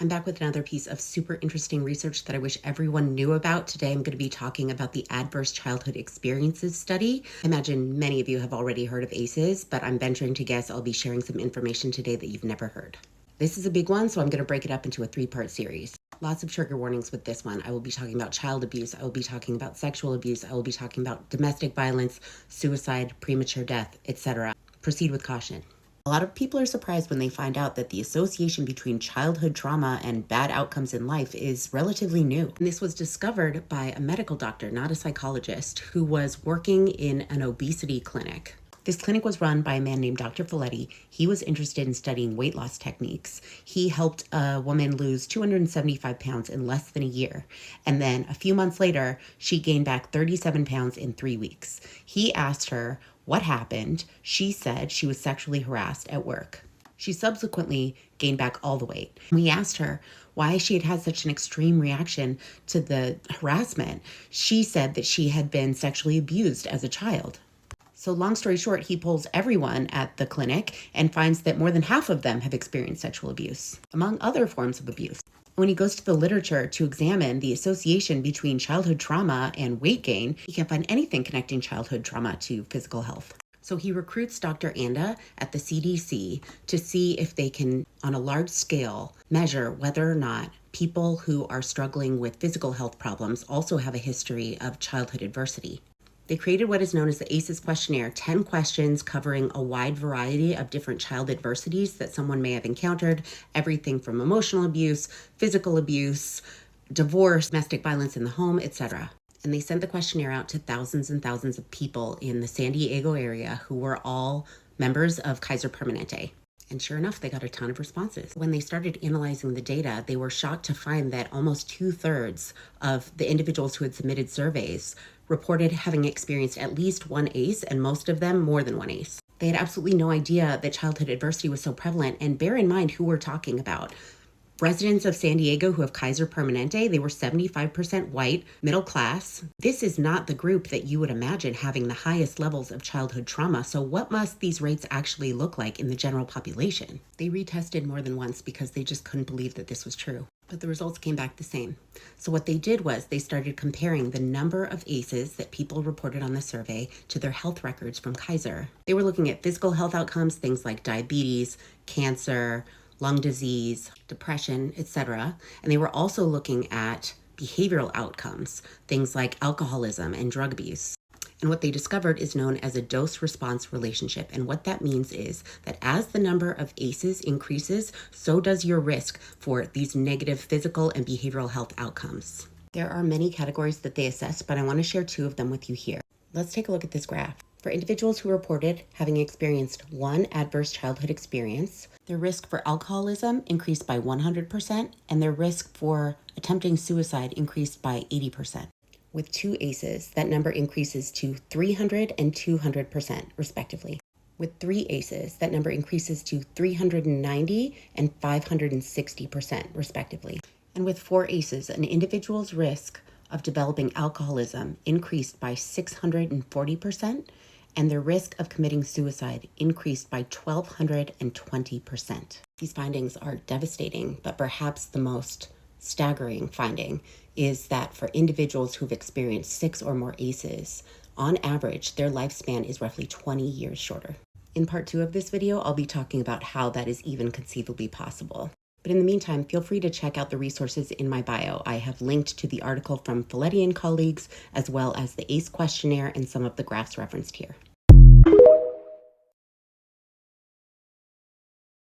I'm back with another piece of super interesting research that I wish everyone knew about. Today, I'm going to be talking about the Adverse Childhood Experiences Study. I imagine many of you have already heard of ACEs, but I'm venturing to guess I'll be sharing some information today that you've never heard. This is a big one, so I'm going to break it up into a 3-part series. Lots of trigger warnings with this one. I will be talking about child abuse. I will be talking about sexual abuse. I will be talking about domestic violence, suicide, premature death, etc. Proceed with caution. A lot of people are surprised when they find out that the association between childhood trauma and bad outcomes in life is relatively new. And this was discovered by a medical doctor, not a psychologist, who was working in an obesity clinic. This clinic was run by a man named Dr. Pt.3. He was interested in studying weight loss techniques. He helped a woman lose 275 pounds in less than a year. And then a few months later, she gained back 37 pounds in 3 weeks. He asked her what happened. She said she was sexually harassed at work. She subsequently gained back all the weight. We asked her why she had had such an extreme reaction to the harassment. She said that she had been sexually abused as a child. So long story short, he polls everyone at the clinic and finds that more than half of them have experienced sexual abuse, among other forms of abuse. When he goes to the literature to examine the association between childhood trauma and weight gain, he can't find anything connecting childhood trauma to physical health. So he recruits Dr. Anda at the CDC to see if they can, on a large scale, measure whether or not people who are struggling with physical health problems also have a history of childhood adversity. They created what is known as the ACEs questionnaire, 10 questions covering a wide variety of different child adversities that someone may have encountered, everything from emotional abuse, physical abuse, divorce, domestic violence in the home, etc. And they sent the questionnaire out to thousands and thousands of people in the San Diego area who were all members of Kaiser Permanente. And sure enough, they got a ton of responses. When they started analyzing the data, they were shocked to find that almost 2/3 of the individuals who had submitted surveys reported having experienced at least one ACE, and most of them more than one ACE. They had absolutely no idea that childhood adversity was so prevalent, and bear in mind who we're talking about. Residents of San Diego who have Kaiser Permanente, they were 75% white, middle class. This is not the group that you would imagine having the highest levels of childhood trauma, so what must these rates actually look like in the general population? They retested more than once because they just couldn't believe that this was true. But the results came back the same. So what they did was they started comparing the number of ACEs that people reported on the survey to their health records from Kaiser. They were looking at physical health outcomes, things like diabetes, cancer, lung disease, depression, etc. And they were also looking at behavioral outcomes, things like alcoholism and drug abuse. And what they discovered is known as a dose-response relationship. And what that means is that as the number of ACEs increases, so does your risk for these negative physical and behavioral health outcomes. There are many categories that they assessed, but I want to share 2 of them with you here. Let's take a look at this graph. For individuals who reported having experienced one adverse childhood experience, their risk for alcoholism increased by 100%, and their risk for attempting suicide increased by 80%. With 2 ACEs, that number increases to 300 and 200%, respectively. With 3 ACEs, that number increases to 390 and 560%, respectively. And with 4 ACEs, an individual's risk of developing alcoholism increased by 640%, and their risk of committing suicide increased by 1,220%. These findings are devastating, but perhaps the most staggering finding is that for individuals who've experienced 6 or more ACEs, on average, their lifespan is roughly 20 years shorter. In part 2 of this video, I'll be talking about how that is even conceivably possible. But in the meantime, feel free to check out the resources in my bio. I have linked to the article from Pt.3 and colleagues, as well as the ACE questionnaire and some of the graphs referenced here.